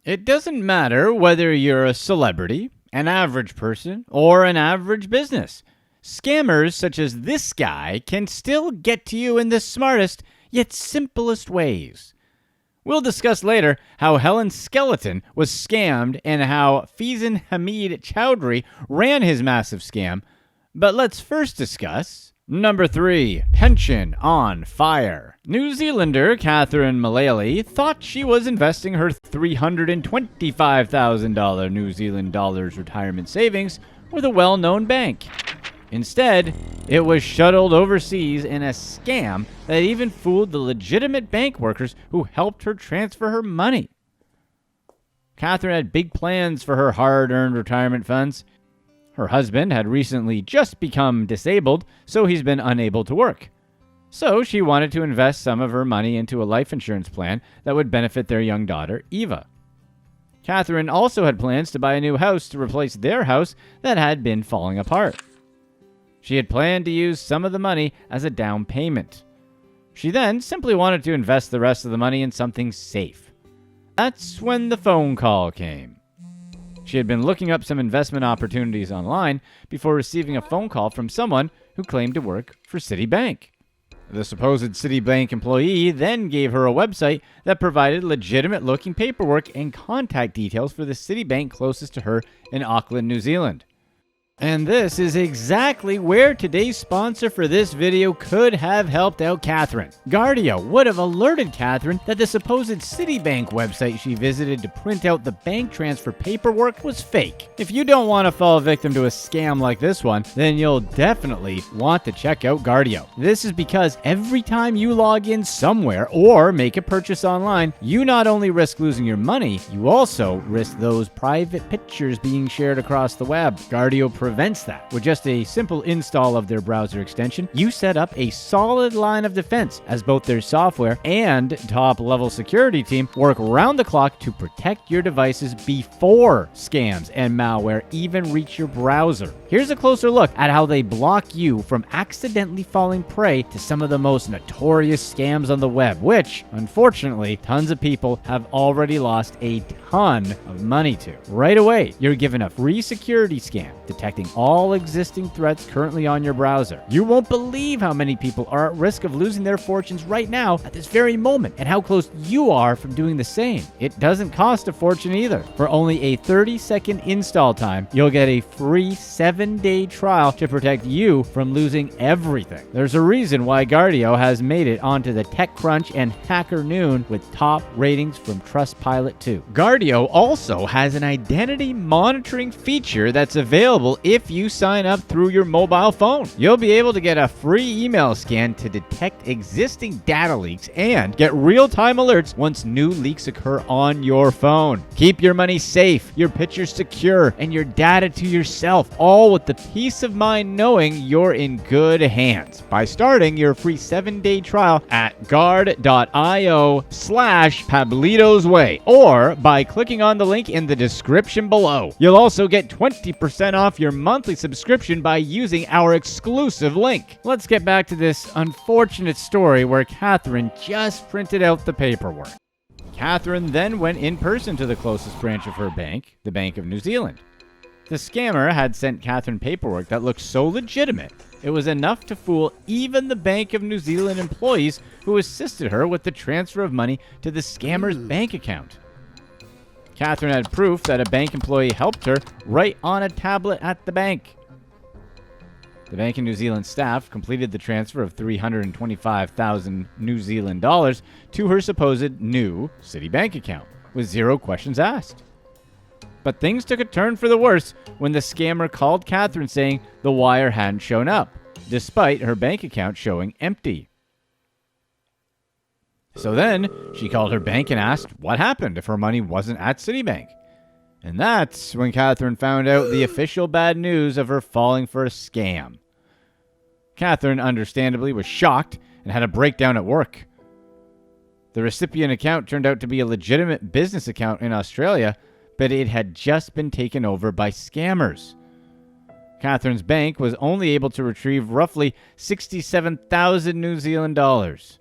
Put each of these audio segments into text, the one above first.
It doesn't matter whether you're a celebrity, an average person, or an average business. Scammers such as this guy can still get to you in the smartest yet simplest ways. We'll discuss later how Helen Skelton was scammed and how Hamid Chowdhury ran his massive scam. But let's first discuss Number 3. Pension on fire. New Zealander Catherine Mullaley thought she was investing her $325,000 New Zealand dollars retirement savings with a well-known bank. Instead, it was shuttled overseas in a scam that even fooled the legitimate bank workers who helped her transfer her money. Catherine had big plans for her hard-earned retirement funds. Her husband had recently just become disabled, so he's been unable to work. So she wanted to invest some of her money into a life insurance plan that would benefit their young daughter, Eva. Catherine also had plans to buy a new house to replace their house that had been falling apart. She had planned to use some of the money as a down payment. She then simply wanted to invest the rest of the money in something safe. That's when the phone call came. She had been looking up some investment opportunities online before receiving a phone call from someone who claimed to work for Citibank. The supposed Citibank employee then gave her a website that provided legitimate-looking paperwork and contact details for the Citibank closest to her in Auckland, New Zealand. And this is exactly where today's sponsor for this video could have helped out Catherine. Guardio would have alerted Catherine that the supposed Citibank website she visited to print out the bank transfer paperwork was fake. If you don't want to fall victim to a scam like this one, then you'll definitely want to check out Guardio. This is because every time you log in somewhere or make a purchase online, you not only risk losing your money, you also risk those private pictures being shared across the web. Guardio prevents that. With just a simple install of their browser extension, you set up a solid line of defense as both their software and top-level security team work round the clock to protect your devices before scams and malware even reach your browser. Here's a closer look at how they block you from accidentally falling prey to some of the most notorious scams on the web, which, unfortunately, tons of people have already lost a ton of money to. Right away, you're given a free security scan detecting all existing threats currently on your browser. You won't believe how many people are at risk of losing their fortunes right now at this very moment, and how close you are from doing the same. It doesn't cost a fortune either. For only a 30-second install time, you'll get a free 7-day trial to protect you from losing everything. There's a reason why Guardio has made it onto the TechCrunch and Hacker Noon with top ratings from Trustpilot too. Guardio also has an identity monitoring feature that's available if you sign up through your mobile phone. You'll be able to get a free email scan to detect existing data leaks and get real-time alerts once new leaks occur on your phone. Keep your money safe, your pictures secure, and your data to yourself, all with the peace of mind knowing you're in good hands by starting your free 7-day trial at guard.io/Pablito's Way or by clicking on the link in the description below. You'll also get 20% off your monthly subscription by using our exclusive link. Let's get back to this unfortunate story where Catherine just printed out the paperwork. Catherine then went in person to the closest branch of her bank, the Bank of New Zealand. The scammer had sent Catherine paperwork that looked so legitimate, it was enough to fool even the Bank of New Zealand employees who assisted her with the transfer of money to the scammer's bank account. Catherine had proof that a bank employee helped her right on a tablet at the bank. The Bank of New Zealand staff completed the transfer of $325,000 New Zealand dollars to her supposed new Citibank account, with 0 questions asked. But things took a turn for the worse when the scammer called Catherine saying the wire hadn't shown up, despite her bank account showing empty. So then, she called her bank and asked what happened if her money wasn't at Citibank. And that's when Catherine found out the official bad news of her falling for a scam. Catherine, understandably, was shocked and had a breakdown at work. The recipient account turned out to be a legitimate business account in Australia, but it had just been taken over by scammers. Catherine's bank was only able to retrieve roughly 67,000 New Zealand dollars.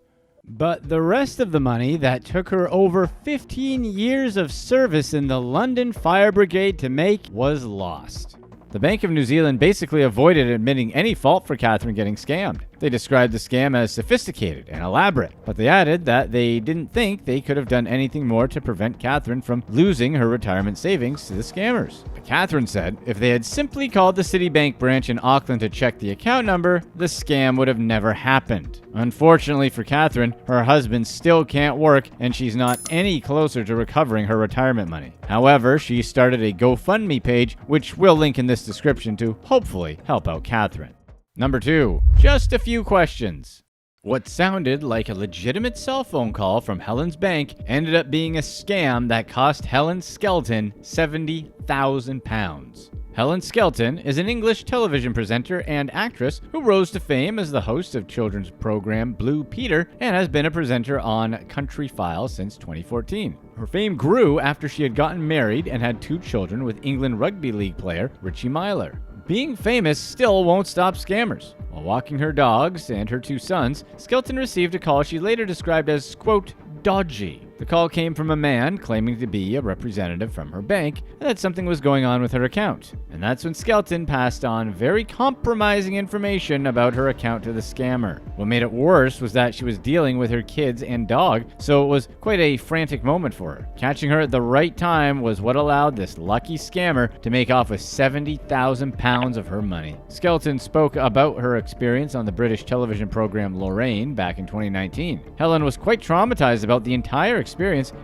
But the rest of the money that took her over 15 years of service in the London Fire Brigade to make was lost. The Bank of New Zealand basically avoided admitting any fault for Catherine getting scammed. They described the scam as sophisticated and elaborate, but they added that they didn't think they could have done anything more to prevent Catherine from losing her retirement savings to the scammers. But Catherine said if they had simply called the Citibank branch in Auckland to check the account number, the scam would have never happened. Unfortunately for Catherine, her husband still can't work and she's not any closer to recovering her retirement money. However, she started a GoFundMe page, which we'll link in this description to hopefully help out Catherine. Number 2, just a few questions. What sounded like a legitimate cell phone call from Helen's bank ended up being a scam that cost Helen Skelton £70,000. Helen Skelton is an English television presenter and actress who rose to fame as the host of children's program Blue Peter and has been a presenter on Countryfile since 2014. Her fame grew after she had gotten married and had 2 children with England Rugby League player Richie Myler. Being famous still won't stop scammers. While walking her dogs and her 2 sons, Skelton received a call she later described as, quote, dodgy. The call came from a man claiming to be a representative from her bank and that something was going on with her account. And that's when Skelton passed on very compromising information about her account to the scammer. What made it worse was that she was dealing with her kids and dog, so it was quite a frantic moment for her. Catching her at the right time was what allowed this lucky scammer to make off with £70,000 of her money. Skelton spoke about her experience on the British television program Lorraine back in 2019. Helen was quite traumatized about the entire experience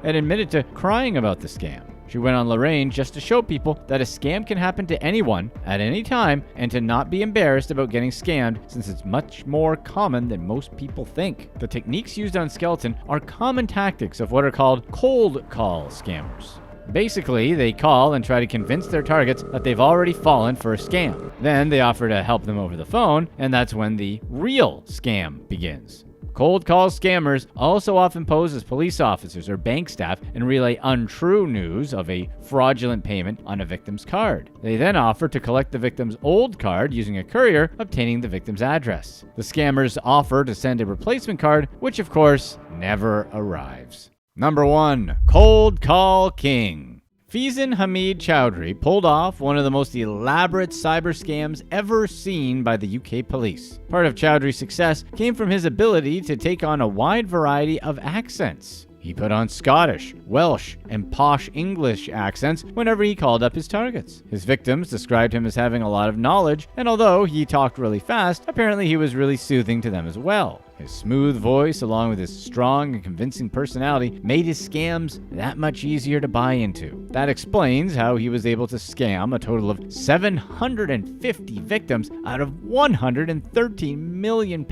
and admitted to crying about the scam. She went on Lorraine just to show people that a scam can happen to anyone at any time and to not be embarrassed about getting scammed since it's much more common than most people think. The techniques used on Skelton are common tactics of what are called cold call scammers. Basically, they call and try to convince their targets that they've already fallen for a scam. Then they offer to help them over the phone, and that's when the real scam begins. Cold call scammers also often pose as police officers or bank staff and relay untrue news of a fraudulent payment on a victim's card. They then offer to collect the victim's old card using a courier, obtaining the victim's address. The scammers offer to send a replacement card, which of course never arrives. Number 1, Cold Call King. Hamid Chowdhury pulled off one of the most elaborate cyber scams ever seen by the UK police. Part of Chowdhury's success came from his ability to take on a wide variety of accents. He put on Scottish, Welsh, and posh English accents whenever he called up his targets. His victims described him as having a lot of knowledge, and although he talked really fast, apparently he was really soothing to them as well. His smooth voice, along with his strong and convincing personality, made his scams that much easier to buy into. That explains how he was able to scam a total of 750 victims out of £113 million,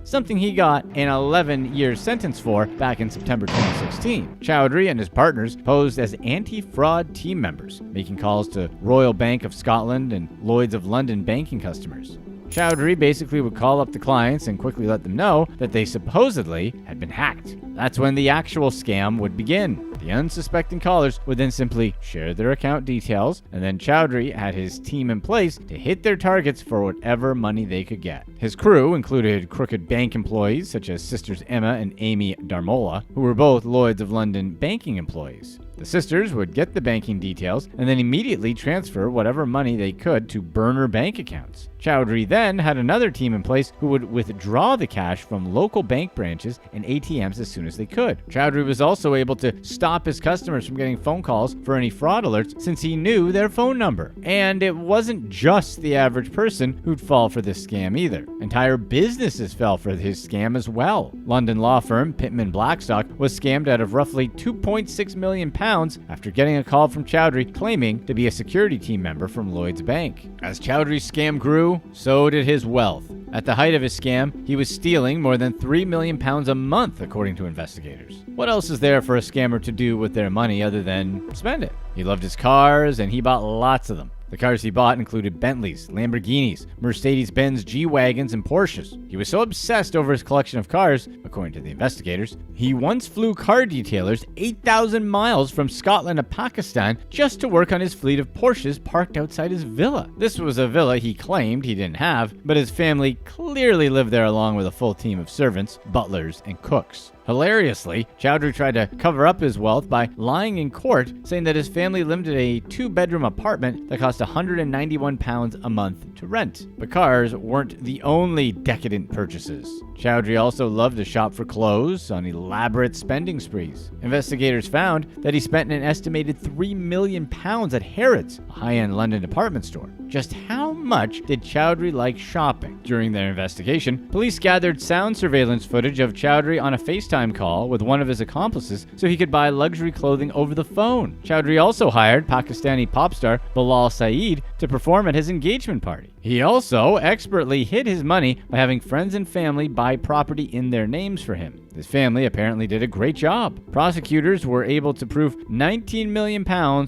something he got an 11-year sentence for back in September 2016. Chowdhury and his partners posed as anti-fraud team members, making calls to Royal Bank of Scotland and Lloyd's of London banking customers. Chowdhury basically would call up the clients and quickly let them know that they supposedly had been hacked. That's when the actual scam would begin. The unsuspecting callers would then simply share their account details, and then Chowdhury had his team in place to hit their targets for whatever money they could get. His crew included crooked bank employees such as sisters Emma and Amy Darmola, who were both Lloyd's of London banking employees. The sisters would get the banking details and then immediately transfer whatever money they could to burner bank accounts. Chowdhury then had another team in place who would withdraw the cash from local bank branches and ATMs as soon as they could. Chowdhury was also able to stop his customers from getting phone calls for any fraud alerts since he knew their phone number. And it wasn't just the average person who'd fall for this scam either. Entire businesses fell for his scam as well. London law firm Pittman Blackstock was scammed out of roughly £2.6 million after getting a call from Chowdhury claiming to be a security team member from Lloyd's Bank. As Chowdhury's scam grew, so did his wealth. At the height of his scam, he was stealing more than £3 million a month, according to investigators. What else is there for a scammer to do with their money other than spend it? He loved his cars, and he bought lots of them. The cars he bought included Bentleys, Lamborghinis, Mercedes-Benz G-Wagons, and Porsches. He was so obsessed over his collection of cars, according to the investigators, he once flew car detailers 8,000 miles from Scotland to Pakistan just to work on his fleet of Porsches parked outside his villa. This was a villa he claimed he didn't have, but his family clearly lived there along with a full team of servants, butlers, and cooks. Hilariously, Chowdhury tried to cover up his wealth by lying in court, saying that his family lived in a 2-bedroom apartment that cost £191 a month to rent. But cars weren't the only decadent purchases. Chowdhury also loved to shop for clothes on elaborate spending sprees. Investigators found that he spent an estimated £3 million at Harrods, a high-end London department store. Just how much did Chowdhury like shopping? During their investigation, police gathered sound surveillance footage of Chowdhury on a FaceTime call with one of his accomplices so he could buy luxury clothing over the phone. Chowdhury also hired Pakistani pop star Bilal Saeed to perform at his engagement party. He also expertly hid his money by having friends and family buy property in their names for him. His family apparently did a great job. Prosecutors were able to prove £19 million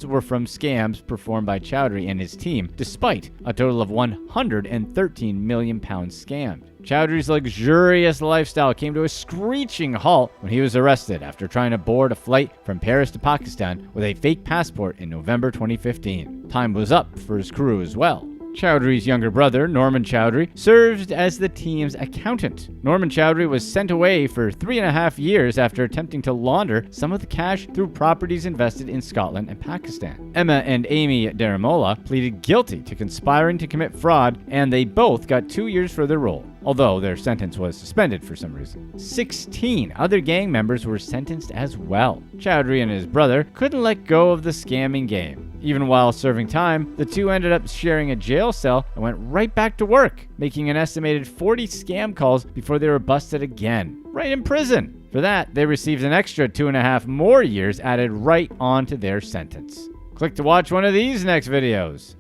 were from scams performed by Chowdhury and his team, despite a total of £113 million scammed. Chowdhury's luxurious lifestyle came to a screeching halt when he was arrested after trying to board a flight from Paris to Pakistan with a fake passport in November 2015. Time was up for his crew as well. Chowdhury's younger brother, Norman Chowdhury, served as the team's accountant. Norman Chowdhury was sent away for 3.5 years after attempting to launder some of the cash through properties invested in Scotland and Pakistan. Emma and Amy Daramola pleaded guilty to conspiring to commit fraud, and they both got 2 years for their role, although their sentence was suspended for some reason. 16 other gang members were sentenced as well. Chowdhury and his brother couldn't let go of the scamming game. Even while serving time, the two ended up sharing a jail cell and went right back to work, making an estimated 40 scam calls before they were busted again, right in prison. For that, they received an extra 2.5 more years added right onto their sentence. Click to watch one of these next videos.